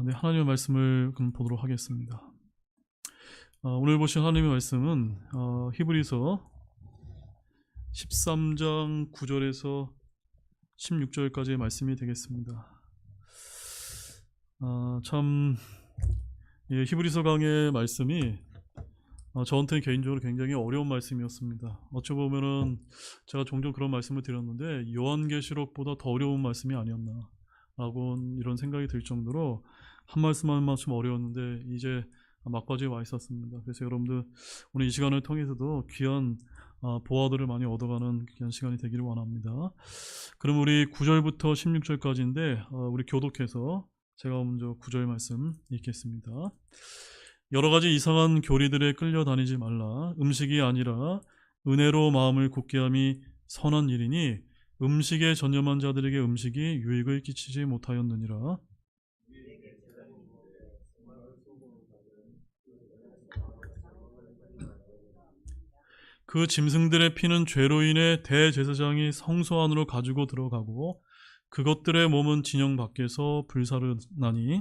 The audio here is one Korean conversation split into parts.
네, 하나님의 말씀을 그럼 보도록 하겠습니다. 오늘 보신 하나님의 말씀은 히브리서 13장 9절에서 16절까지의 말씀이 되겠습니다. 참 히브리서 강의 말씀이 저한테는 개인적으로 굉장히 어려운 말씀이었습니다. 어찌 보면은 제가 종종 그런 말씀을 드렸는데 요한계시록보다 더 어려운 말씀이 아니었나 라고 이런 생각이 들 정도로 한 말씀 한 말씀 어려웠는데 이제 막바지에 와 있었습니다. 그래서 여러분들 오늘 이 시간을 통해서도 귀한 보화들을 많이 얻어가는 귀한 시간이 되기를 원합니다. 그럼 우리 9절부터 16절까지인데 우리 교독해서 제가 먼저 9절 말씀 읽겠습니다. 여러 가지 이상한 교리들에 끌려다니지 말라. 음식이 아니라 은혜로 마음을 굳게 함이 선한 일이니 음식에 전념한 자들에게 음식이 유익을 끼치지 못하였느니라. 그 짐승들의 피는 죄로 인해 대제사장이 성소 안으로 가지고 들어가고 그것들의 몸은 진영 밖에서 불사르나니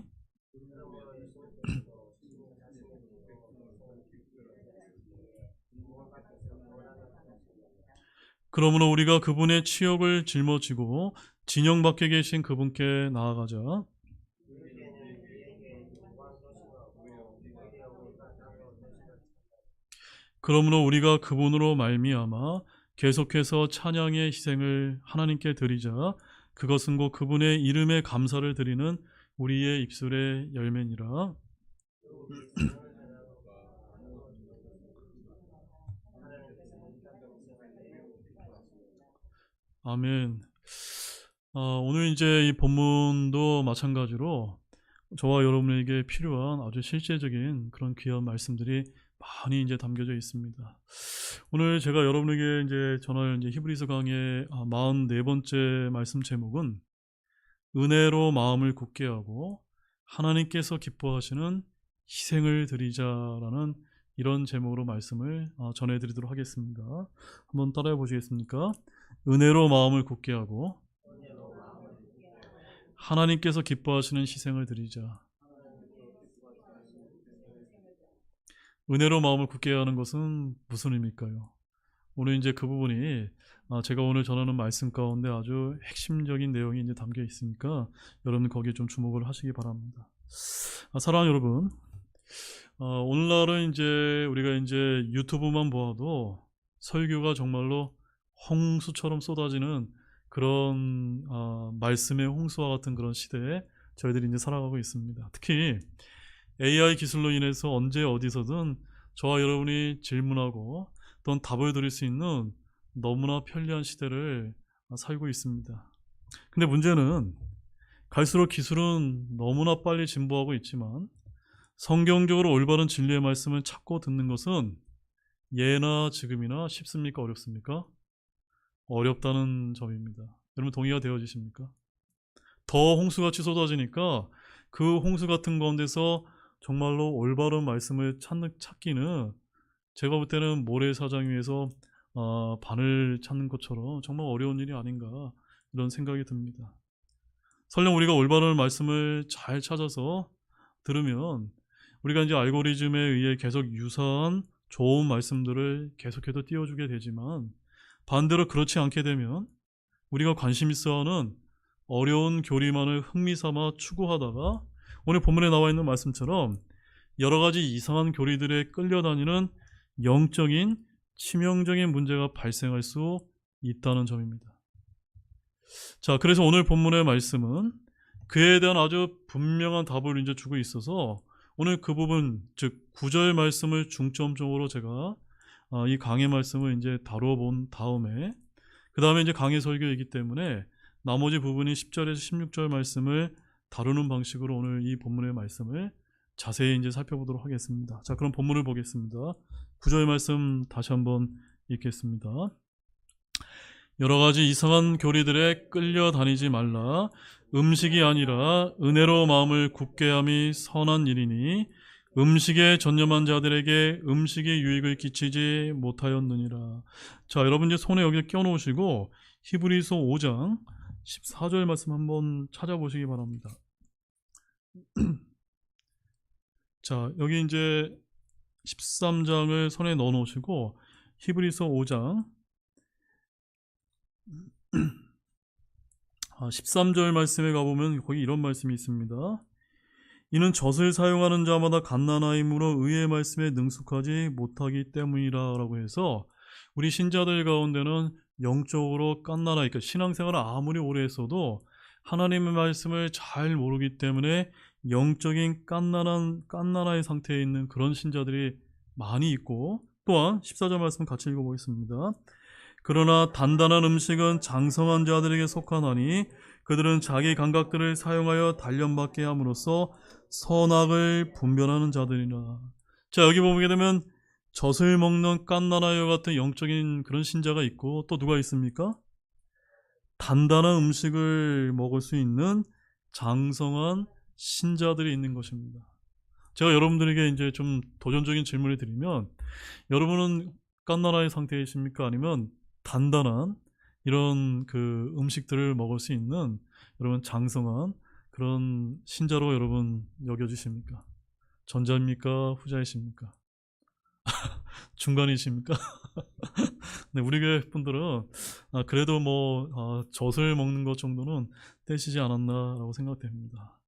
그러므로 우리가 그분의 치욕을 짊어지고 진영 밖에 계신 그분께 나아가자. 그러므로 우리가 그분으로 말미암아 계속해서 찬양의 희생을 하나님께 드리자. 그것은 곧 그분의 이름에 감사를 드리는 우리의 입술의 열매니라. 아멘. 오늘 이제 이 본문도 마찬가지로 저와 여러분에게 필요한 아주 실제적인 그런 귀한 말씀들이 많이 이제 담겨져 있습니다. 오늘 제가 여러분에게 이제 전할 히브리서 강의 44번째 말씀 제목은 은혜로 마음을 굳게 하고 하나님께서 기뻐하시는 희생을 드리자라는 이런 제목으로 말씀을 전해드리도록 하겠습니다. 한번 따라해 보시겠습니까? 은혜로 마음을 굳게 하고 하나님께서 기뻐하시는 희생을 드리자. 은혜로 마음을 굳게 하는 것은 무슨 의미일까요? 오늘 이제 그 부분이 제가 오늘 전하는 말씀 가운데 아주 핵심적인 내용이 이제 담겨 있으니까 여러분 거기에 좀 주목을 하시기 바랍니다. 사랑하는 여러분, 오늘날은 이제 우리가 이제 유튜브만 보아도 설교가 정말로 홍수처럼 쏟아지는 그런 말씀의 홍수와 같은 그런 시대에 저희들이 이제 살아가고 있습니다. 특히 AI 기술로 인해서 언제 어디서든 저와 여러분이 질문하고 또는 답을 드릴 수 있는 너무나 편리한 시대를 살고 있습니다. 근데 문제는 갈수록 기술은 너무나 빨리 진보하고 있지만 성경적으로 올바른 진리의 말씀을 찾고 듣는 것은 예나 지금이나 쉽습니까? 어렵습니까? 어렵다는 점입니다. 여러분 동의가 되어지십니까? 더 홍수같이 쏟아지니까 그 홍수 같은 가운데서 정말로 올바른 말씀을 찾기는 제가 볼 때는 모래사장 위에서 바늘 찾는 것처럼 정말 어려운 일이 아닌가 이런 생각이 듭니다. 설령 우리가 올바른 말씀을 잘 찾아서 들으면 우리가 이제 알고리즘에 의해 계속 유사한 좋은 말씀들을 계속해서 띄워주게 되지만 반대로 그렇지 않게 되면 우리가 관심 있어하는 어려운 교리만을 흥미삼아 추구하다가 오늘 본문에 나와 있는 말씀처럼 여러 가지 이상한 교리들에 끌려다니는 영적인 치명적인 문제가 발생할 수 있다는 점입니다. 자, 그래서 오늘 본문의 말씀은 그에 대한 아주 분명한 답을 이제 주고 있어서 오늘 그 부분, 즉 9절 말씀을 중점적으로 제가 이 강의 말씀을 이제 다루어 본 다음에 그 다음에 이제 강의 설교이기 때문에 나머지 부분이 10절에서 16절 말씀을 다루는 방식으로 오늘 이 본문의 말씀을 자세히 이제 살펴보도록 하겠습니다. 자, 그럼 본문을 보겠습니다. 9절 말씀 다시 한번 읽겠습니다. 여러 가지 이상한 교리들에 끌려다니지 말라. 음식이 아니라 은혜로 마음을 굳게 함이 선한 일이니 음식에 전념한 자들에게 음식이 유익을 끼치지 못하였느니라. 자, 여러분 이제 손에 여기 껴놓으시고 히브리서 5장 14절 말씀 한번 찾아보시기 바랍니다. 자, 여기 이제 13장을 손에 넣어 놓으시고 히브리서 5장 13절 말씀에 가보면 거기 이런 말씀이 있습니다. 이는 젖을 사용하는 자마다 갓난아임으로 의의 말씀에 능숙하지 못하기 때문이라 라고 해서 우리 신자들 가운데는 영적으로 갓난아이, 그러니까 신앙생활을 아무리 오래 했어도 하나님의 말씀을 잘 모르기 때문에 영적인 갓난아의 상태에 있는 그런 신자들이 많이 있고, 또한 14절 말씀 같이 읽어보겠습니다. 그러나 단단한 음식은 장성한 자들에게 속하나니 그들은 자기 감각들을 사용하여 단련받게 함으로써 선악을 분별하는 자들이라. 자, 여기 보게 되면 젖을 먹는 갓나라여 같은 영적인 그런 신자가 있고, 또 누가 있습니까? 단단한 음식을 먹을 수 있는 장성한 신자들이 있는 것입니다. 제가 여러분들에게 이제 좀 도전적인 질문을 드리면, 여러분은 갓나라의 상태이십니까? 아니면 단단한 이런 그 음식들을 먹을 수 있는 여러분 장성한 그런 신자로 여러분 여겨지십니까? 전자입니까? 후자이십니까? 중간이십니까? 네, 우리 교회 분들은 그래도 젖을 먹는 것 정도는 떼시지 않았나라고 생각됩니다.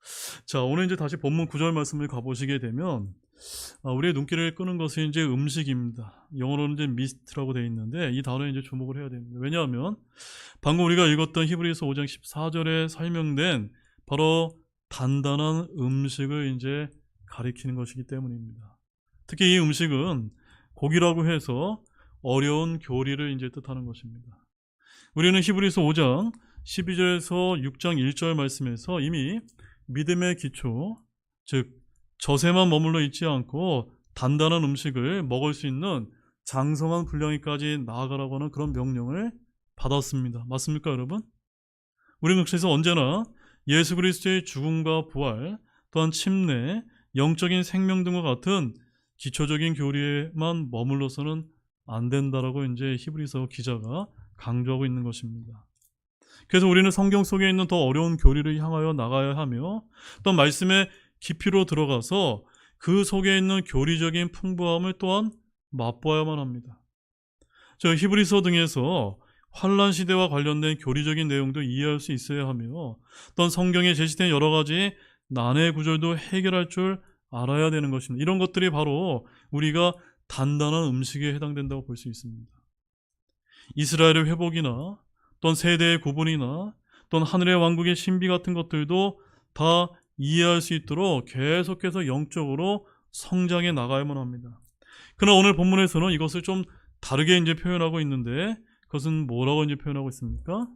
자, 오늘 이제 다시 본문 9절 말씀을 가보시게 되면 우리의 눈길을 끄는 것은 이제 음식입니다. 영어로는 이제 미스트라고 되어 있는데 이 단어에 이제 주목을 해야 됩니다. 왜냐하면 방금 우리가 읽었던 히브리서 5장 14절에 설명된 바로 단단한 음식을 이제 가리키는 것이기 때문입니다. 특히 이 음식은 고기라고 해서 어려운 교리를 이제 뜻하는 것입니다. 우리는 히브리서 5장 12절에서 6장 1절 말씀에서 이미 믿음의 기초, 즉 젖에만 머물러 있지 않고 단단한 음식을 먹을 수 있는 장성한 분량에까지 나아가라고 하는 그런 명령을 받았습니다. 맞습니까, 여러분? 우리는 그래서 언제나 예수 그리스도의 죽음과 부활, 또한 침례, 영적인 생명 등과 같은 기초적인 교리에만 머물러서는 안 된다라고 이제 히브리서 기자가 강조하고 있는 것입니다. 그래서 우리는 성경 속에 있는 더 어려운 교리를 향하여 나가야 하며, 또 말씀의 깊이로 들어가서 그 속에 있는 교리적인 풍부함을 또한 맛보아야만 합니다. 저 히브리서 등에서 환란 시대와 관련된 교리적인 내용도 이해할 수 있어야 하며, 또한 성경에 제시된 여러 가지 난해 구절도 해결할 줄 알아야 되는 것입니다. 이런 것들이 바로 우리가 단단한 음식에 해당된다고 볼 수 있습니다. 이스라엘의 회복이나 또는 세대의 구분이나 또는 하늘의 왕국의 신비 같은 것들도 다 이해할 수 있도록 계속해서 영적으로 성장해 나가야만 합니다. 그러나 오늘 본문에서는 이것을 좀 다르게 이제 표현하고 있는데, 그것은 뭐라고 이제 표현하고 있습니까?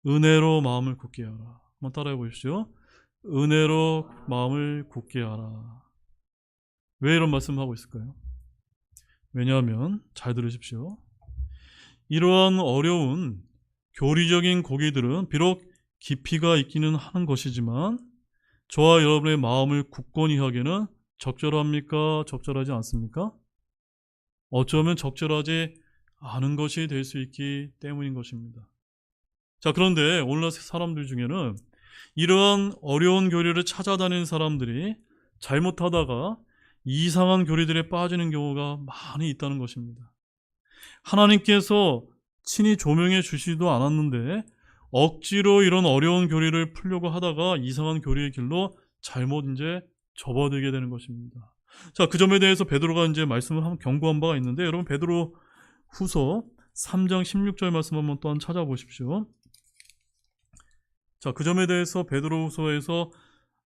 은혜로 마음을 굳게 하라. 한번 따라해 보십시오. 은혜로 마음을 굳게 하라. 왜 이런 말씀을 하고 있을까요? 왜냐하면 잘 들으십시오. 이러한 어려운 교리적인 고기들은 비록 깊이가 있기는 하는 것이지만 저와 여러분의 마음을 굳건히 하기에는 적절합니까? 적절하지 않습니까? 어쩌면 적절하지 않은 것이 될 수 있기 때문인 것입니다. 자, 그런데 오늘날 사람들 중에는 이러한 어려운 교리를 찾아다니는 사람들이 잘못하다가 이상한 교리들에 빠지는 경우가 많이 있다는 것입니다. 하나님께서 친히 조명해 주시지도 않았는데 억지로 이런 어려운 교리를 풀려고 하다가 이상한 교리의 길로 잘못 이제 접어들게 되는 것입니다. 자, 그 점에 대해서 베드로가 이제 말씀을 한번 경고한 바가 있는데, 여러분 베드로 후서 3장 16절 말씀 한번 또한 찾아보십시오. 자, 그 점에 대해서 베드로 후서에서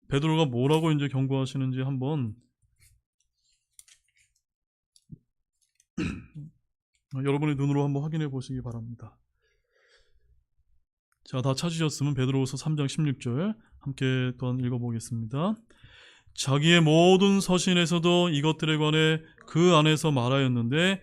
베드로가 뭐라고 이제 경고하시는지 한번 여러분의 눈으로 한번 확인해 보시기 바랍니다. 자, 다 찾으셨으면 베드로후서 3장 16절 함께 또한 읽어보겠습니다. 자기의 모든 서신에서도 이것들에 관해 그 안에서 말하였는데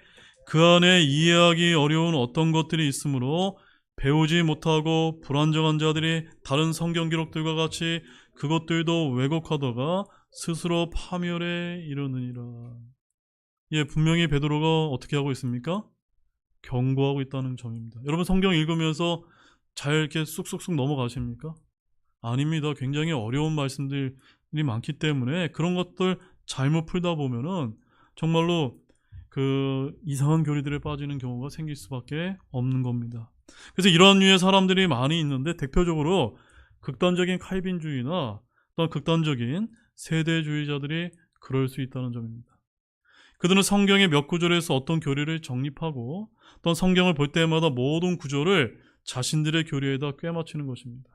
그 안에 이해하기 어려운 어떤 것들이 있으므로 배우지 못하고 불안정한 자들이 다른 성경 기록들과 같이 그것들도 왜곡하다가 스스로 파멸에 이르느니라. 예, 분명히 베드로가 어떻게 하고 있습니까? 경고하고 있다는 점입니다. 여러분 성경 읽으면서 잘 이렇게 쑥쑥쑥 넘어가십니까? 아닙니다. 굉장히 어려운 말씀들이 많기 때문에 그런 것들 잘못 풀다 보면은 정말로 그 이상한 교리들에 빠지는 경우가 생길 수밖에 없는 겁니다. 그래서 이러한 류의 사람들이 많이 있는데 대표적으로 극단적인 칼빈주의나 또는 극단적인 세대주의자들이 그럴 수 있다는 점입니다. 그들은 성경의 몇 구절에서 어떤 교리를 정립하고 또는 성경을 볼 때마다 모든 구절을 자신들의 교리에다 꿰맞추는 것입니다.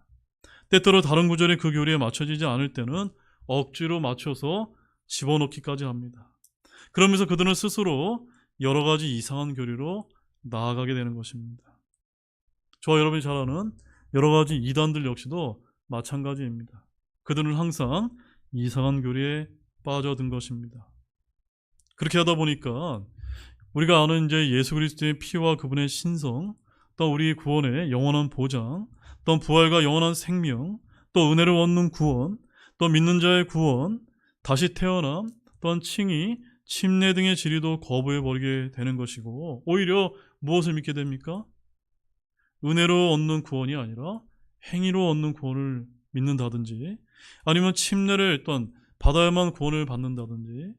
때때로 다른 구절이 그 교리에 맞춰지지 않을 때는 억지로 맞춰서 집어넣기까지 합니다. 그러면서 그들은 스스로 여러 가지 이상한 교리로 나아가게 되는 것입니다. 저와 여러분이 잘 아는 여러 가지 이단들 역시도 마찬가지입니다. 그들은 항상 이상한 교리에 빠져든 것입니다. 그렇게 하다 보니까 우리가 아는 이제 예수 그리스도의 피와 그분의 신성, 또 우리 구원의 영원한 보장, 또 부활과 영원한 생명, 또 은혜를 얻는 구원, 또 믿는 자의 구원, 다시 태어남, 또한 칭의, 침례 등의 진리도 거부해버리게 되는 것이고, 오히려 무엇을 믿게 됩니까? 은혜로 얻는 구원이 아니라 행위로 얻는 구원을 믿는다든지, 아니면 침례를 또한 받아야만 구원을 받는다든지,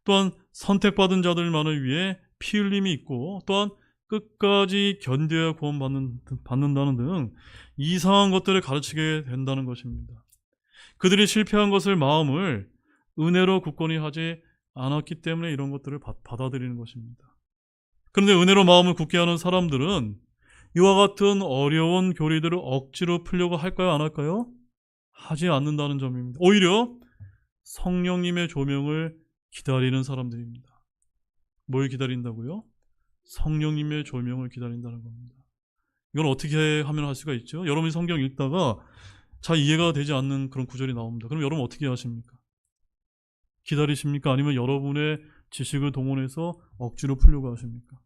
또한 선택받은 자들만을 위해 피 흘림이 있고, 또한 끝까지 견뎌야 구원받는다는 등 이상한 것들을 가르치게 된다는 것입니다. 그들이 실패한 것을 마음을 은혜로 굳건히 하지 않았기 때문에 이런 것들을 받아들이는 것입니다. 그런데 은혜로 마음을 굳게 하는 사람들은 이와 같은 어려운 교리들을 억지로 풀려고 할까요? 안 할까요? 하지 않는다는 점입니다. 오히려 성령님의 조명을 기다리는 사람들입니다. 뭘 기다린다고요? 성령님의 조명을 기다린다는 겁니다. 이건 어떻게 하면 할 수가 있죠? 여러분이 성경 읽다가 잘 이해가 되지 않는 그런 구절이 나옵니다. 그럼 여러분 어떻게 하십니까? 기다리십니까? 아니면 여러분의 지식을 동원해서 억지로 풀려고 하십니까?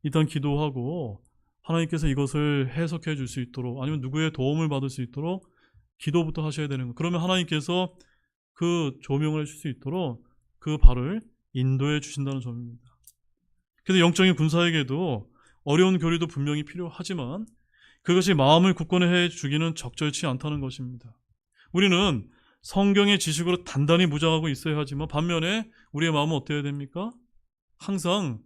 일단 기도하고 하나님께서 이것을 해석해 줄 수 있도록, 아니면 누구의 도움을 받을 수 있도록 기도부터 하셔야 되는 거예요. 그러면 하나님께서 그 조명을 줄 수 있도록 그 발을 인도해 주신다는 점입니다. 그래서 영적인 군사에게도 어려운 교리도 분명히 필요하지만 그것이 마음을 굳건해 주기는 적절치 않다는 것입니다. 우리는 성경의 지식으로 단단히 무장하고 있어야 하지만 반면에 우리의 마음은 어때야 됩니까? 항상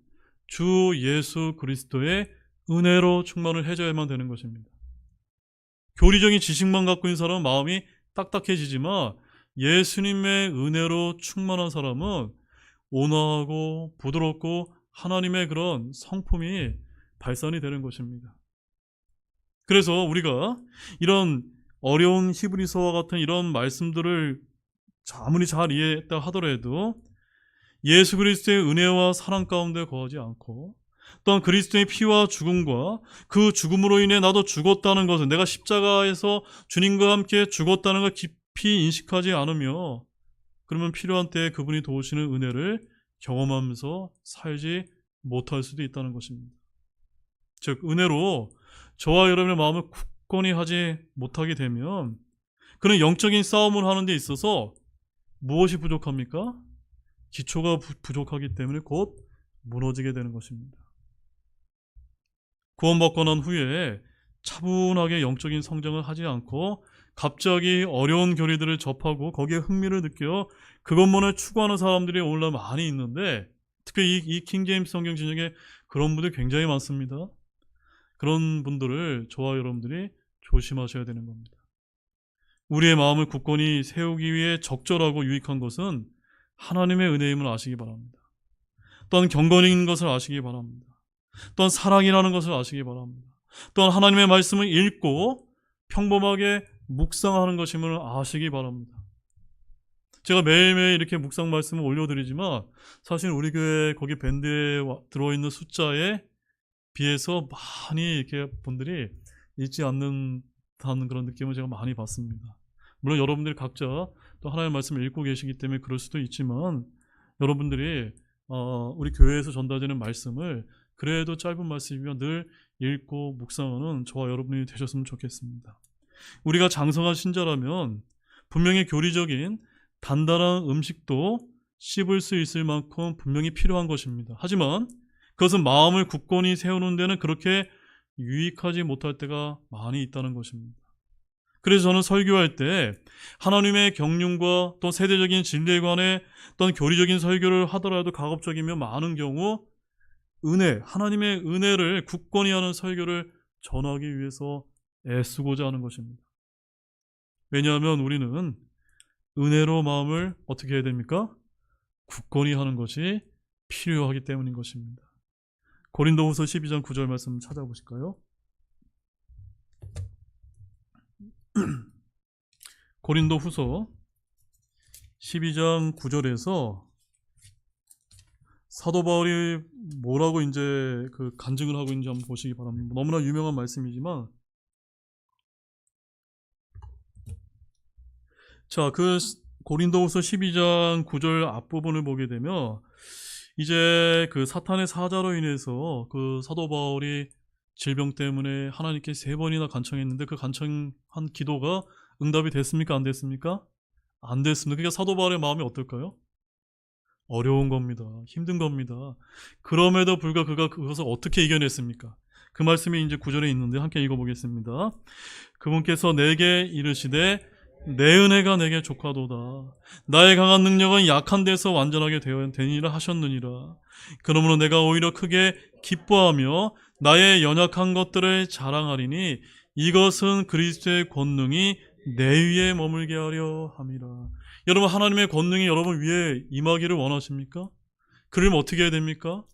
주 예수 그리스도의 은혜로 충만을 해줘야만 되는 것입니다. 교리적인 지식만 갖고 있는 사람은 마음이 딱딱해지지만 예수님의 은혜로 충만한 사람은 온화하고 부드럽고 하나님의 그런 성품이 발산이 되는 것입니다. 그래서 우리가 이런 어려운 히브리서와 같은 이런 말씀들을 아무리 잘 이해했다 하더라도 예수 그리스도의 은혜와 사랑 가운데 거하지 않고 또한 그리스도의 피와 죽음과 그 죽음으로 인해 나도 죽었다는 것을, 내가 십자가에서 주님과 함께 죽었다는 걸 깊이 인식하지 않으며, 그러면 필요한 때에 그분이 도우시는 은혜를 경험하면서 살지 못할 수도 있다는 것입니다. 즉 은혜로 저와 여러분의 마음을 굳건히 하지 못하게 되면 그는 영적인 싸움을 하는 데 있어서 무엇이 부족합니까? 기초가 부족하기 때문에 곧 무너지게 되는 것입니다. 구원받고 난 후에 차분하게 영적인 성장을 하지 않고 갑자기 어려운 교리들을 접하고 거기에 흥미를 느껴 그것만을 추구하는 사람들이 오늘날 많이 있는데, 특히 이 킹제임스 성경 진영에 그런 분들이 굉장히 많습니다. 그런 분들을 저와 여러분들이 조심하셔야 되는 겁니다. 우리의 마음을 굳건히 세우기 위해 적절하고 유익한 것은 하나님의 은혜임을 아시기 바랍니다. 또한 경건인 것을 아시기 바랍니다. 또한 사랑이라는 것을 아시기 바랍니다. 또한 하나님의 말씀을 읽고 평범하게 묵상하는 것임을 아시기 바랍니다. 제가 매일매일 이렇게 묵상 말씀을 올려드리지만 사실 우리 교회 거기 밴드에 들어있는 숫자에 비해서 많이 이렇게 분들이 읽지 않는다는 그런 느낌을 제가 많이 받습니다. 물론 여러분들이 각자 또 하나님의 말씀을 읽고 계시기 때문에 그럴 수도 있지만, 여러분들이 우리 교회에서 전달되는 말씀을 그래도 짧은 말씀이면 늘 읽고 묵상하는 저와 여러분이 되셨으면 좋겠습니다. 우리가 장성한 신자라면 분명히 교리적인 단단한 음식도 씹을 수 있을 만큼 분명히 필요한 것입니다. 하지만 그것은 마음을 굳건히 세우는 데는 그렇게 유익하지 못할 때가 많이 있다는 것입니다. 그래서 저는 설교할 때 하나님의 경륜과 또 세대적인 진리에 관해 어떤 교리적인 설교를 하더라도 가급적이면 많은 경우 은혜, 하나님의 은혜를 굳건히 하는 설교를 전하기 위해서 애쓰고자 하는 것입니다. 왜냐하면 우리는 은혜로 마음을 어떻게 해야 됩니까? 굳건히 하는 것이 필요하기 때문인 것입니다. 고린도후서 12장 9절 말씀 찾아보실까요? 고린도후서 12장 9절에서 사도 바울이 뭐라고 이제 그 간증을 하고 있는지 한번 보시기 바랍니다. 너무나 유명한 말씀이지만, 자, 그 고린도후서 12장 9절 앞부분을 보게 되면 이제 그 사탄의 사자로 인해서 그 사도 바울이 질병 때문에 하나님께 3번이나 간청했는데 그 간청한 기도가 응답이 됐습니까? 안 됐습니까? 안 됐습니다. 그러니까 사도 바울의 마음이 어떨까요? 어려운 겁니다. 힘든 겁니다. 그럼에도 불구하고 그가 그것을 어떻게 이겨냈습니까? 그 말씀이 이제 9절에 있는데 함께 읽어보겠습니다. 그분께서 내게 이르시되 내 은혜가 내게 족하도다. 나의 강한 능력은 약한 데서 완전하게 되니라 하셨느니라. 그러므로 내가 오히려 크게 기뻐하며 나의 연약한 것들을 자랑하리니 이것은 그리스도의 권능이 내 위에 머물게 하려 함이라. 여러분, 하나님의 권능이 여러분 위에 임하기를 원하십니까? 그러면 어떻게 해야 됩니까?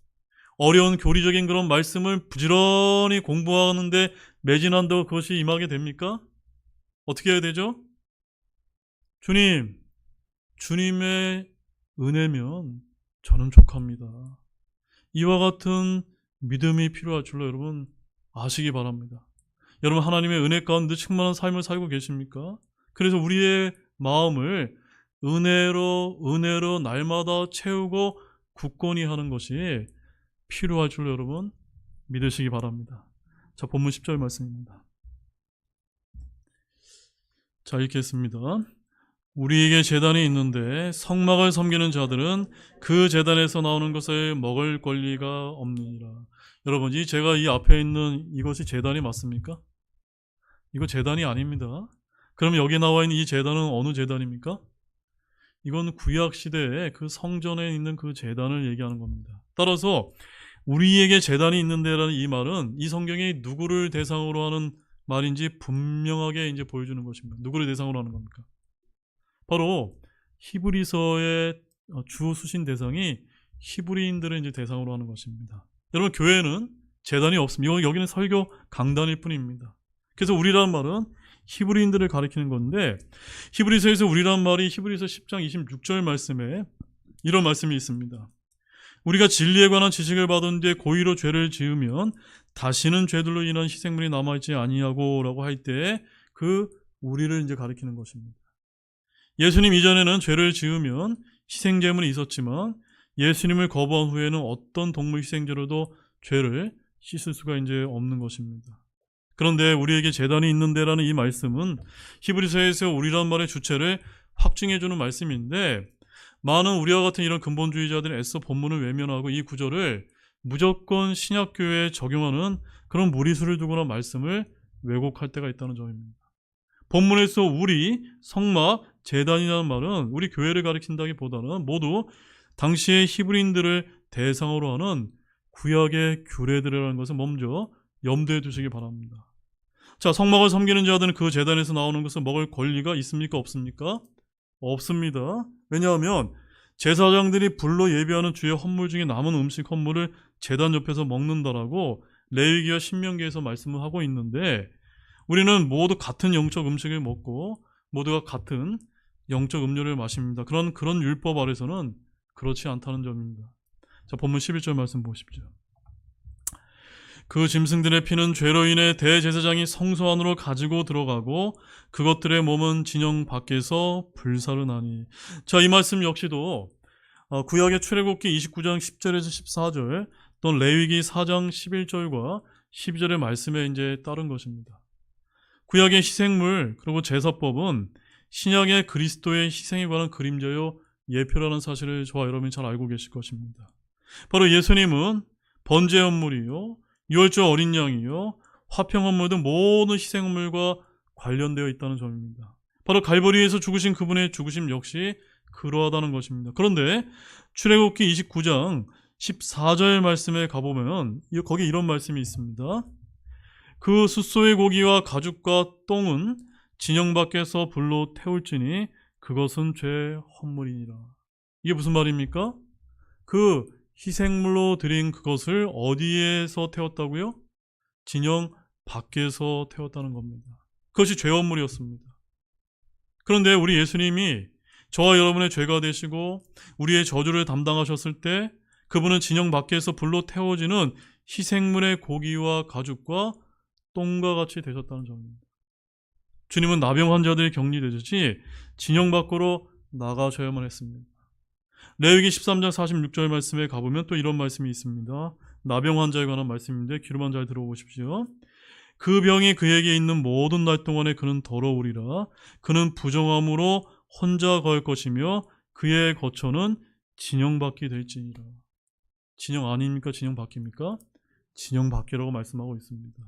어려운 교리적인 그런 말씀을 부지런히 공부하는데 매진한다고 그것이 임하게 됩니까? 어떻게 해야 되죠? 주님, 주님의 은혜면 저는 족합니다. 이와 같은 믿음이 필요할 줄로 여러분 아시기 바랍니다. 여러분, 하나님의 은혜 가운데 충만한 삶을 살고 계십니까? 그래서 우리의 마음을 은혜로 날마다 채우고 굳건히 하는 것이 필요할 줄로 여러분 믿으시기 바랍니다. 자, 본문 10절 말씀입니다. 자, 읽겠습니다. 우리에게 제단이 있는데 성막을 섬기는 자들은 그 제단에서 나오는 것을 먹을 권리가 없느니라. 여러분, 제가 이 앞에 있는 이것이 제단이 맞습니까? 이거 제단이 아닙니다. 그럼 여기 나와 있는 이 제단은 어느 제단입니까? 이건 구약 시대에 그 성전에 있는 그 제단을 얘기하는 겁니다. 따라서 우리에게 제단이 있는데라는 이 말은 이 성경이 누구를 대상으로 하는 말인지 분명하게 이제 보여주는 것입니다. 누구를 대상으로 하는 겁니까? 바로 히브리서의 주 수신 대상이 히브리인들을 이제 대상으로 하는 것입니다. 여러분, 교회는 제단이 없습니다. 여기는 설교 강단일 뿐입니다. 그래서 우리라는 말은 히브리인들을 가리키는 건데, 히브리서에서 우리란 말이 히브리서 10장 26절 말씀에 이런 말씀이 있습니다. 우리가 진리에 관한 지식을 받은 뒤에 고의로 죄를 지으면 다시는 죄들로 인한 희생물이 남아있지 아니하고 라고 할 때 그 우리를 이제 가리키는 것입니다. 예수님 이전에는 죄를 지으면 희생제물이 있었지만 예수님을 거부한 후에는 어떤 동물 희생제로도 죄를 씻을 수가 이제 없는 것입니다. 그런데 우리에게 제단이 있는데라는 이 말씀은 히브리서에서 우리란 말의 주체를 확증해주는 말씀인데, 많은 우리와 같은 이런 근본주의자들은 애써 본문을 외면하고 이 구절을 무조건 신약교회에 적용하는 그런 무리수를 두거나 말씀을 왜곡할 때가 있다는 점입니다. 본문에서 우리, 성막, 제단이라는 말은 우리 교회를 가리킨다기보다는 모두 당시의 히브리인들을 대상으로 하는 구약의 규례들이라는 것을 먼저 염두에 두시기 바랍니다. 자, 성막을 섬기는 자들은 그 제단에서 나오는 것을 먹을 권리가 있습니까? 없습니까? 없습니다. 왜냐하면 제사장들이 불로 예배하는 주의 헌물 중에 남은 음식 헌물을 제단 옆에서 먹는다라고 레위기와 신명기에서 말씀을 하고 있는데, 우리는 모두 같은 영적 음식을 먹고 모두가 같은 영적 음료를 마십니다. 그런 율법 아래서는 그렇지 않다는 점입니다. 자, 본문 11절 말씀 보십시오. 그 짐승들의 피는 죄로 인해 대제사장이 성소 안으로 가지고 들어가고 그것들의 몸은 진영 밖에서 불사르나니. 자, 이 말씀 역시도 구약의 출애굽기 29장 10절에서 14절 또는 레위기 4장 11절과 12절의 말씀에 이제 따른 것입니다. 구약의 희생물 그리고 제사법은 신약의 그리스도의 희생에 관한 그림자요 예표라는 사실을 저와 여러분이 잘 알고 계실 것입니다. 바로 예수님은 번제헌물이요, 유월절 어린 양이요, 화평헌물 등 모든 희생물과 관련되어 있다는 점입니다. 바로 갈보리에서 죽으신 그분의 죽으심 역시 그러하다는 것입니다. 그런데 출애굽기 29장 14절 말씀에 가보면 거기 이런 말씀이 있습니다. 그 숫소의 고기와 가죽과 똥은 진영 밖에서 불로 태울지니 그것은 죄 헌물이니라. 이게 무슨 말입니까? 그 희생물로 드린 그것을 어디에서 태웠다고요? 진영 밖에서 태웠다는 겁니다. 그것이 죄 헌물이었습니다. 그런데 우리 예수님이 저와 여러분의 죄가 되시고 우리의 저주를 담당하셨을 때 그분은 진영 밖에서 불로 태워지는 희생물의 고기와 가죽과 똥과 같이 되셨다는 점입니다. 주님은 나병 환자들이 격리되듯이 진영 밖으로 나가셔야만 했습니다. 레위기 13장 46절 말씀에 가보면 또 이런 말씀이 있습니다. 나병 환자에 관한 말씀인데 귀로만 잘 들어보십시오. 그 병이 그에게 있는 모든 날 동안에 그는 더러우리라. 그는 부정함으로 혼자 걸 것이며 그의 거처는 진영 밖이 될지니라. 진영 아닙니까? 진영 밖입니까? 진영 밖이라고 말씀하고 있습니다.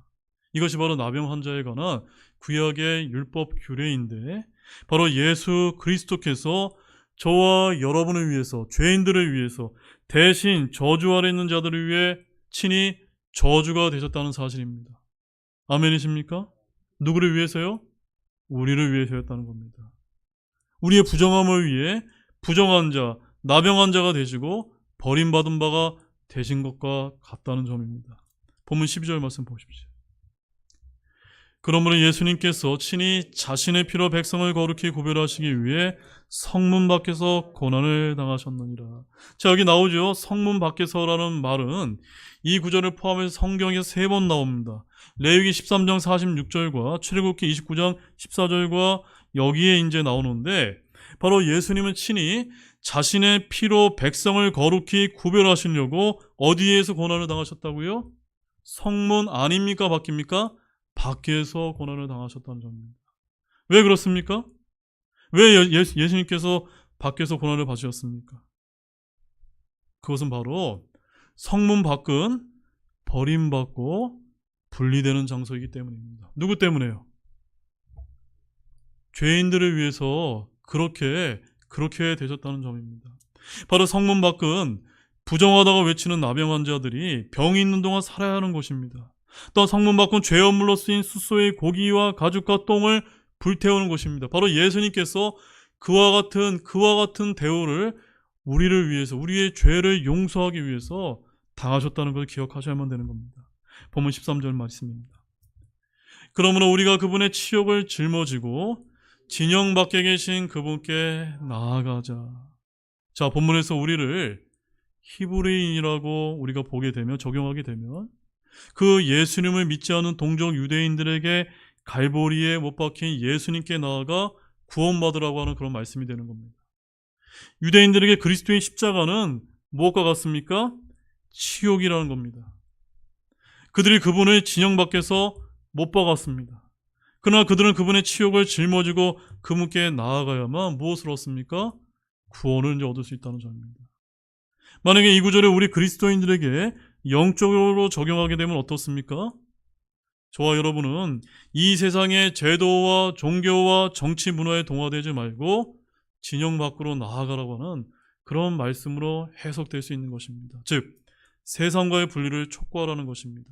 이것이 바로 나병 환자에 관한 구약의 율법 규례인데 바로 예수 그리스도께서 저와 여러분을 위해서 죄인들을 위해서 대신 저주 아래 있는 자들을 위해 친히 저주가 되셨다는 사실입니다. 아멘이십니까? 누구를 위해서요? 우리를 위해서였다는 겁니다. 우리의 부정함을 위해 부정한 자, 나병한 자가 되시고 버림받은 바가 되신 것과 같다는 점입니다. 본문 12절 말씀 보십시오. 그러므로 예수님께서 친히 자신의 피로 백성을 거룩히 구별하시기 위해 성문 밖에서 고난을 당하셨느니라. 자, 여기 나오죠. 성문 밖에서라는 말은 이 구절을 포함해서 성경에서 3번 나옵니다. 레위기 13장 46절과 출애굽기 29장 14절과 여기에 이제 나오는데 바로 예수님은 친히 자신의 피로 백성을 거룩히 구별하시려고 어디에서 고난을 당하셨다고요? 성문 아닙니까? 밖입니까? 밖에서 고난을 당하셨다는 점입니다. 왜 그렇습니까? 왜 예수님께서 밖에서 고난을 받으셨습니까? 그것은 바로 성문 밖은 버림받고 분리되는 장소이기 때문입니다. 누구 때문에요? 죄인들을 위해서 그렇게 되셨다는 점입니다. 바로 성문 밖은 부정하다가 외치는 나병 환자들이 병이 있는 동안 살아야 하는 곳입니다. 또 성문 밖은 죄 헌물로 쓰인 숫소의 고기와 가죽과 똥을 불태우는 곳입니다. 바로 예수님께서 그와 같은 대우를 우리를 위해서, 우리의 죄를 용서하기 위해서 당하셨다는 걸 기억하셔야만 되는 겁니다. 본문 13절 말씀입니다. 그러므로 우리가 그분의 치욕을 짊어지고 진영 밖에 계신 그분께 나아가자. 자, 본문에서 우리를 히브리인이라고 우리가 보게 되면, 적용하게 되면 그 예수님을 믿지 않은 동족 유대인들에게 갈보리에 못 박힌 예수님께 나아가 구원받으라고 하는 그런 말씀이 되는 겁니다. 유대인들에게 그리스도의 십자가는 무엇과 같습니까? 치욕이라는 겁니다. 그들이 그분을 진영 밖에서 못 박았습니다. 그러나 그들은 그분의 치욕을 짊어지고 그분께 나아가야만 무엇을 얻습니까? 구원을 이제 얻을 수 있다는 점입니다. 만약에 이 구절을 우리 그리스도인들에게 영적으로 적용하게 되면 어떻습니까? 저와 여러분은 이 세상의 제도와 종교와 정치 문화에 동화되지 말고 진영 밖으로 나아가라고 하는 그런 말씀으로 해석될 수 있는 것입니다. 즉, 세상과의 분리를 촉구하라는 것입니다.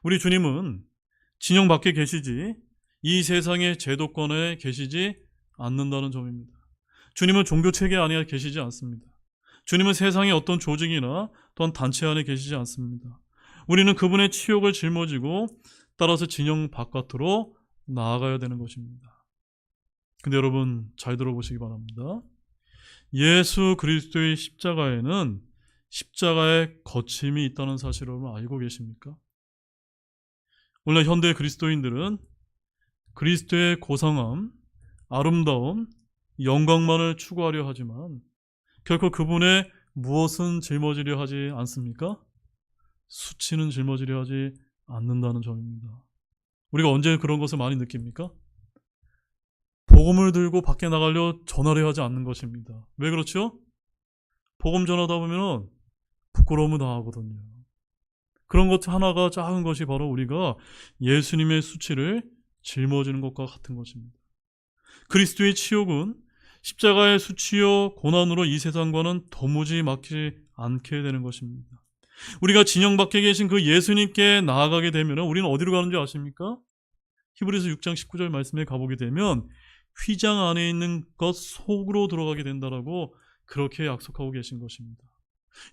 우리 주님은 진영 밖에 계시지 이 세상의 제도권에 계시지 않는다는 점입니다. 주님은 종교체계 안에 계시지 않습니다. 주님은 세상의 어떤 조직이나 또한 단체 안에 계시지 않습니다. 우리는 그분의 치욕을 짊어지고 따라서 진영 바깥으로 나아가야 되는 것입니다. 근데 여러분 잘 들어보시기 바랍니다. 예수 그리스도의 십자가에는 십자가의 거침이 있다는 사실을 여러분 알고 계십니까? 오늘 현대 그리스도인들은 그리스도의 고상함, 아름다움, 영광만을 추구하려 하지만 결코 그분의 무엇은 짊어지려 하지 않습니까? 수치는 짊어지려 하지 않는다는 점입니다. 우리가 언제 그런 것을 많이 느낍니까? 복음을 들고 밖에 나가려 전화를 하지 않는 것입니다. 왜 그렇죠? 복음 전하다 보면 부끄러움을 당하거든요. 그런 것 하나가 작은 것이 바로 우리가 예수님의 수치를 짊어지는 것과 같은 것입니다. 그리스도의 치욕은 십자가의 수치요 고난으로 이 세상과는 도무지 맞지 않게 되는 것입니다. 우리가 진영 밖에 계신 그 예수님께 나아가게 되면 우리는 어디로 가는 줄 아십니까? 히브리서 6장 19절 말씀에 가보게 되면 휘장 안에 있는 것 속으로 들어가게 된다라고 그렇게 약속하고 계신 것입니다.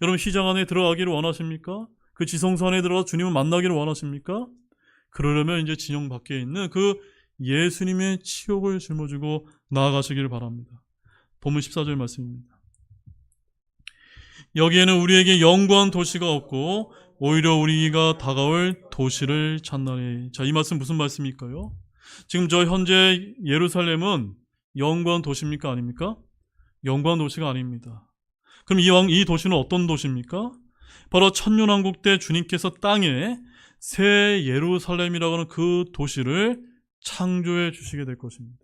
여러분, 휘장 안에 들어가기를 원하십니까? 그 지성소 안에 들어가 주님을 만나기를 원하십니까? 그러려면 이제 진영 밖에 있는 그 예수님의 치욕을 짊어지고 나아가시기를 바랍니다. 본문 14절 말씀입니다. 여기에는 우리에게 영광 도시가 없고 오히려 우리가 다가올 도시를 찾나니. 자, 이 말씀 무슨 말씀일까요? 지금 저 현재 예루살렘은 영광 도시입니까? 아닙니까? 영광 도시가 아닙니다. 그럼 이 도시는 어떤 도시입니까? 바로 천년왕국 때 주님께서 땅에 새 예루살렘이라고 하는 그 도시를 창조해 주시게 될 것입니다.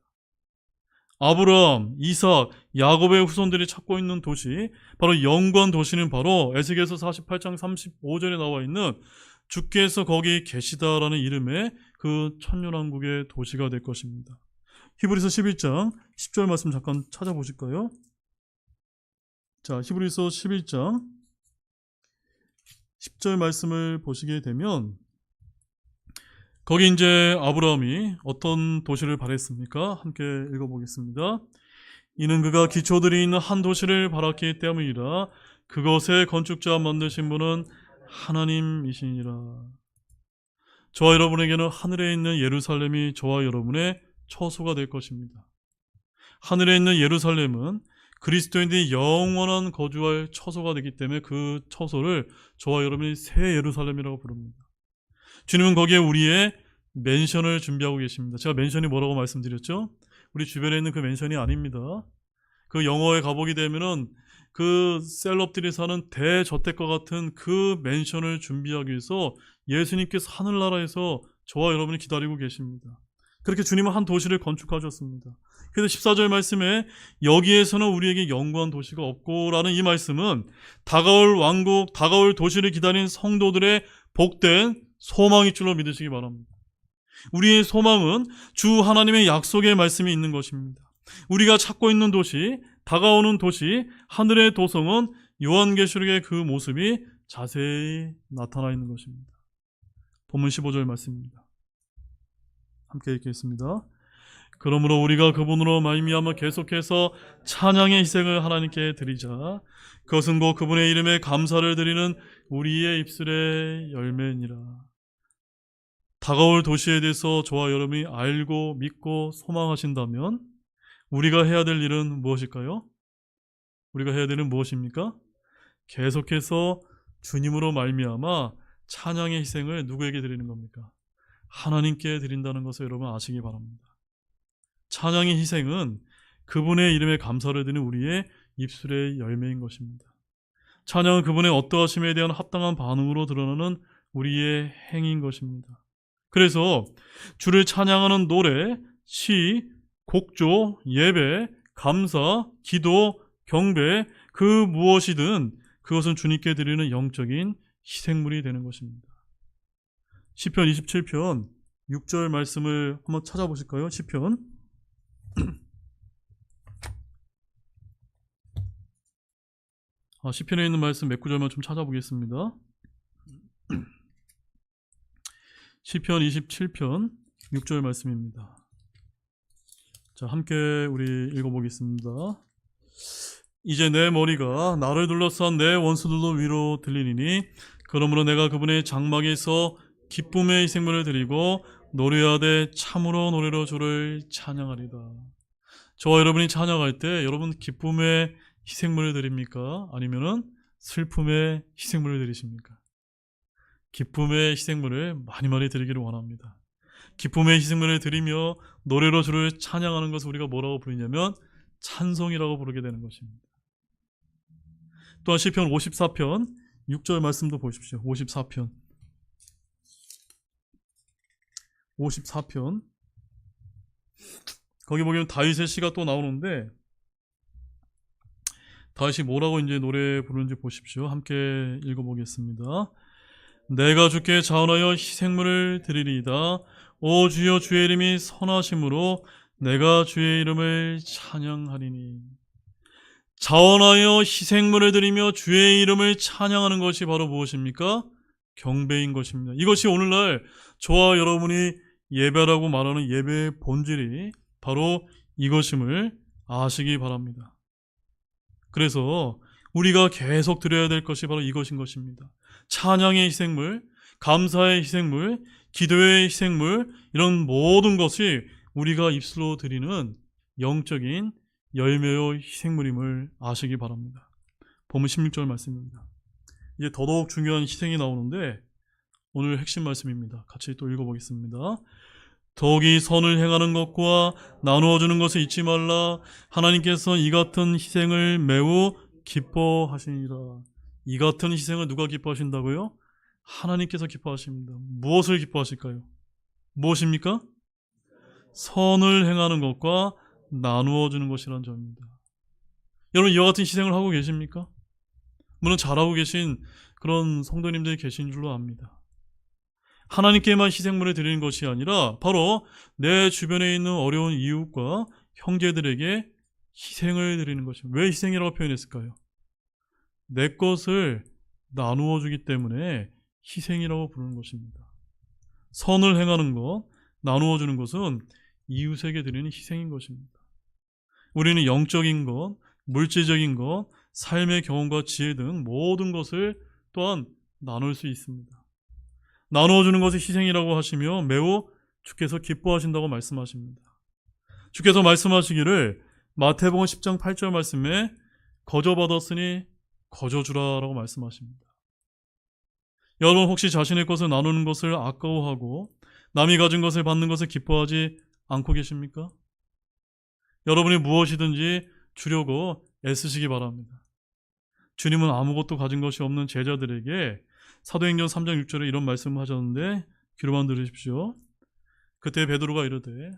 아브라함, 이삭, 야곱의 후손들이 찾고 있는 도시, 바로 영광 도시는 바로 에스겔서 48장 35절에 나와 있는 주께서 거기 계시다라는 이름의 그 천년왕국의 도시가 될 것입니다. 히브리서 11장 10절 말씀 잠깐 찾아보실까요? 자, 히브리서 11장 10절 말씀을 보시게 되면 거기 이제 아브라함이 어떤 도시를 바랬습니까? 함께 읽어보겠습니다. 이는 그가 기초들이 있는 한 도시를 바랐기 때문이라. 그것의 건축자 만드신 분은 하나님이시니라. 저와 여러분에게는 하늘에 있는 예루살렘이 저와 여러분의 처소가 될 것입니다. 하늘에 있는 예루살렘은 그리스도인들이 영원한 거주할 처소가 되기 때문에 그 처소를 저와 여러분이 새 예루살렘이라고 부릅니다. 주님은 거기에 우리의 맨션을 준비하고 계십니다. 제가 맨션이 뭐라고 말씀드렸죠? 우리 주변에 있는 그 맨션이 아닙니다. 그 영어에 가보게 되면은 그 셀럽들이 사는 대저택과 같은 그 맨션을 준비하기 위해서 예수님께서 하늘나라에서 저와 여러분이 기다리고 계십니다. 그렇게 주님은 한 도시를 건축하셨습니다. 그래서 14절 말씀에 여기에서는 우리에게 영광 도시가 없고 라는 이 말씀은 다가올 왕국, 다가올 도시를 기다리는 성도들의 복된 소망일 줄로 믿으시기 바랍니다. 우리의 소망은 주 하나님의 약속의 말씀이 있는 것입니다. 우리가 찾고 있는 도시, 다가오는 도시, 하늘의 도성은 요한계시록의 그 모습이 자세히 나타나 있는 것입니다. 본문 15절 말씀입니다. 함께 읽겠습니다. 그러므로 우리가 그분으로 말미암아 계속해서 찬양의 희생을 하나님께 드리자. 그것은 곧 그분의 이름에 감사를 드리는 우리의 입술의 열매니라. 다가올 도시에 대해서 저와 여러분이 알고 믿고 소망하신다면 우리가 해야 될 일은 무엇일까요? 우리가 해야 되는 무엇입니까? 계속해서 주님으로 말미암아 찬양의 희생을 누구에게 드리는 겁니까? 하나님께 드린다는 것을 여러분 아시기 바랍니다. 찬양의 희생은 그분의 이름에 감사를 드리는 우리의 입술의 열매인 것입니다. 찬양은 그분의 어떠하심에 대한 합당한 반응으로 드러나는 우리의 행위인 것입니다. 그래서 주를 찬양하는 노래, 시, 곡조, 예배, 감사, 기도, 경배, 그 무엇이든 그것은 주님께 드리는 영적인 희생물이 되는 것입니다. 시편 27편 6절 말씀을 한번 찾아보실까요? 시편 시편에 있는 말씀 몇 구절만 좀 찾아보겠습니다. 시편 27편 6절 말씀입니다. 자, 함께 우리 읽어보겠습니다. 이제 내 머리가 나를 둘러싼 내 원수들도 위로 들리니 그러므로 내가 그분의 장막에서 기쁨의 희생물을 드리고 노래하되 참으로 노래로 주를 찬양하리다. 저와 여러분이 찬양할 때 여러분 기쁨의 희생물을 드립니까? 아니면은 슬픔의 희생물을 드리십니까? 기쁨의 희생물을 많이 드리기를 원합니다. 기쁨의 희생물을 드리며 노래로 주를 찬양하는 것을 우리가 뭐라고 부르냐면 찬송이라고 부르게 되는 것입니다. 또한 시편 54편 6절 말씀도 보십시오. 54편 거기 보면 다윗의 시가 또 나오는데 다윗이 뭐라고 이제 노래 부르는지 보십시오. 함께 읽어보겠습니다. 내가 주께 자원하여 희생물을 드리리이다. 오 주여, 주의 이름이 선하심으로 내가 주의 이름을 찬양하리니. 자원하여 희생물을 드리며 주의 이름을 찬양하는 것이 바로 무엇입니까? 경배인 것입니다. 이것이 오늘날 저와 여러분이 예배라고 말하는 예배의 본질이 바로 이것임을 아시기 바랍니다. 그래서 우리가 계속 드려야 될 것이 바로 이것인 것입니다. 찬양의 희생물, 감사의 희생물, 기도의 희생물, 이런 모든 것이 우리가 입술로 드리는 영적인 열매의 희생물임을 아시기 바랍니다. 본문 16절 말씀입니다. 이제 더더욱 중요한 희생이 나오는데 오늘 핵심 말씀입니다. 같이 또 읽어보겠습니다. 더욱이 선을 행하는 것과 나누어주는 것을 잊지 말라. 하나님께서 이 같은 희생을 매우 기뻐하시니라. 이 같은 희생을 누가 기뻐하신다고요? 하나님께서 기뻐하십니다. 무엇을 기뻐하실까요? 무엇입니까? 선을 행하는 것과 나누어주는 것이라는 점입니다. 여러분, 이와 같은 희생을 하고 계십니까? 물론 잘하고 계신 그런 성도님들이 계신 줄로 압니다. 하나님께만 희생물을 드리는 것이 아니라 바로 내 주변에 있는 어려운 이웃과 형제들에게 희생을 드리는 것입니다. 왜 희생이라고 표현했을까요? 내 것을 나누어 주기 때문에 희생이라고 부르는 것입니다. 선을 행하는 것, 나누어 주는 것은 이웃에게 드리는 희생인 것입니다. 우리는 영적인 것, 물질적인 것, 삶의 경험과 지혜 등 모든 것을 또한 나눌 수 있습니다. 나누어 주는 것이 희생이라고 하시며 매우 주께서 기뻐하신다고 말씀하십니다. 주께서 말씀하시기를 마태복음 10장 8절 말씀에 거저 받았으니 거저 주라라고 말씀하십니다. 여러분, 혹시 자신의 것을 나누는 것을 아까워하고 남이 가진 것을 받는 것을 기뻐하지 않고 계십니까? 여러분이 무엇이든지 주려고 애쓰시기 바랍니다. 주님은 아무것도 가진 것이 없는 제자들에게 사도행전 3장 6절에 이런 말씀을 하셨는데 귀로만 들으십시오. 그때 베드로가 이르되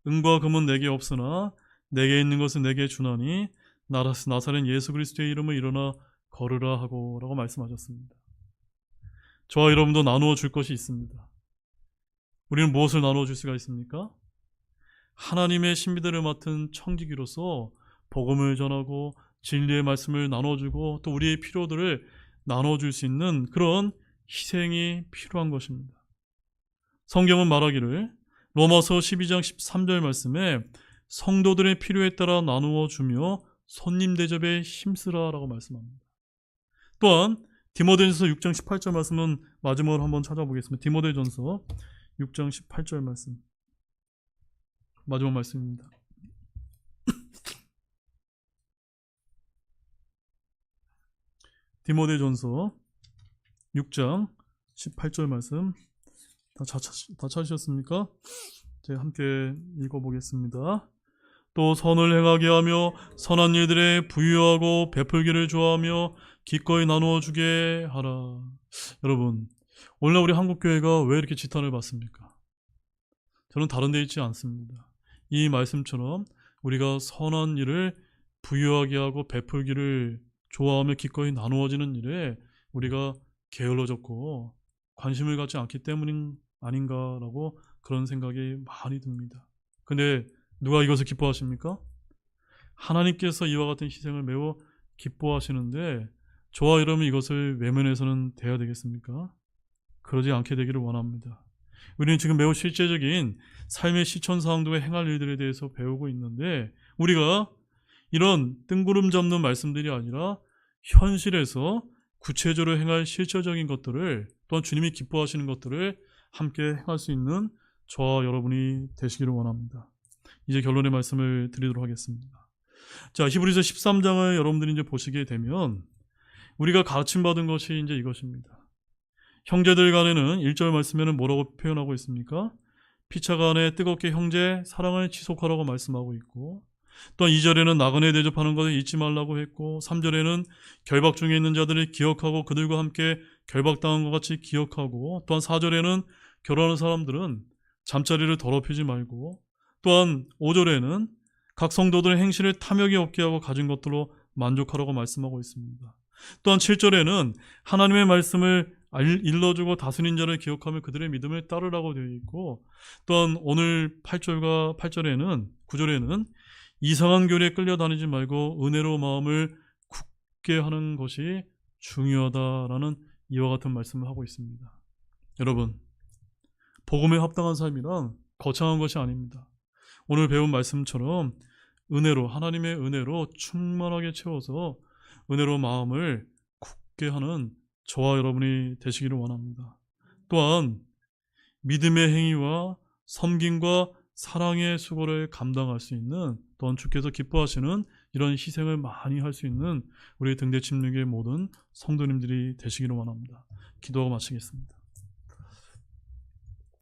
은과 금은 내게 없으나 내게 있는 것은 내게 주나니 나사렛 예수 그리스도의 이름을 일어나 걸으라 하고 라고 말씀하셨습니다. 저와 여러분도 나누어 줄 것이 있습니다. 우리는 무엇을 나누어 줄 수가 있습니까? 하나님의 신비들을 맡은 청지기로서 복음을 전하고 진리의 말씀을 나눠주고 또 우리의 필요들을 나눠줄 수 있는 그런 희생이 필요한 것입니다. 성경은 말하기를 로마서 12장 13절 말씀에 성도들의 필요에 따라 나누어 주며 손님 대접에 힘쓰라 라고 말씀합니다. 또한 디모데전서 6장 18절 말씀은 마지막으로 한번 찾아보겠습니다. 디모데전서 6장 18절 말씀, 마지막 말씀입니다. 디모데전서 6장 18절 말씀 다 찾으셨습니까? 제가 함께 읽어보겠습니다. 또 선을 행하게 하며 선한 일들에 부유하고 베풀기를 좋아하며 기꺼이 나누어 주게 하라. 여러분, 오늘날 우리 한국교회가 왜 이렇게 지탄을 받습니까? 저는 다른 데 있지 않습니다. 이 말씀처럼 우리가 선한 일을 부유하게 하고 베풀기를 좋아하며 기꺼이 나누어지는 일에 우리가 게을러졌고 관심을 갖지 않기 때문인 아닌가라고 그런 생각이 많이 듭니다. 근데 누가 이것을 기뻐하십니까? 하나님께서 이와 같은 희생을 매우 기뻐하시는데 저와 여러분 이것을 외면해서는 돼야 되겠습니까? 그러지 않게 되기를 원합니다. 우리는 지금 매우 실제적인 삶의 실천사항도에 행할 일들에 대해서 배우고 있는데 우리가 이런 뜬구름 잡는 말씀들이 아니라 현실에서 구체적으로 행할 실제적인 것들을 또한 주님이 기뻐하시는 것들을 함께 행할 수 있는 저와 여러분이 되시기를 원합니다. 이제 결론의 말씀을 드리도록 하겠습니다. 자, 히브리서 13장을 여러분들이 이제 보시게 되면 우리가 가르침 받은 것이 이제 이것입니다. 형제들 간에는 1절 말씀에는 뭐라고 표현하고 있습니까? 피차 간에 뜨겁게 형제 사랑을 지속하라고 말씀하고 있고 또한 2절에는 나그네 대접하는 것을 잊지 말라고 했고 3절에는 결박 중에 있는 자들을 기억하고 그들과 함께 결박당한 것 같이 기억하고 또한 4절에는 결혼하는 사람들은 잠자리를 더럽히지 말고 또한 5절에는 각 성도들의 행실을 탐욕이 없게 하고 가진 것들로 만족하라고 말씀하고 있습니다. 또한 7절에는 하나님의 말씀을 일러주고 다스린 자를 기억하며 그들의 믿음을 따르라고 되어 있고, 또한 오늘 8절과 8절에는 9절에는 이상한 교리에 끌려다니지 말고 은혜로 마음을 굳게 하는 것이 중요하다라는 이와 같은 말씀을 하고 있습니다. 여러분, 복음에 합당한 삶이란 거창한 것이 아닙니다. 오늘 배운 말씀처럼 은혜로, 하나님의 은혜로 충만하게 채워서 은혜로 마음을 굳게 하는 저와 여러분이 되시기를 원합니다. 또한 믿음의 행위와 섬김과 사랑의 수고를 감당할 수 있는, 또한 주께서 기뻐하시는 이런 희생을 많이 할 수 있는 우리 등대침례교회 모든 성도님들이 되시기를 원합니다. 기도하고 마치겠습니다.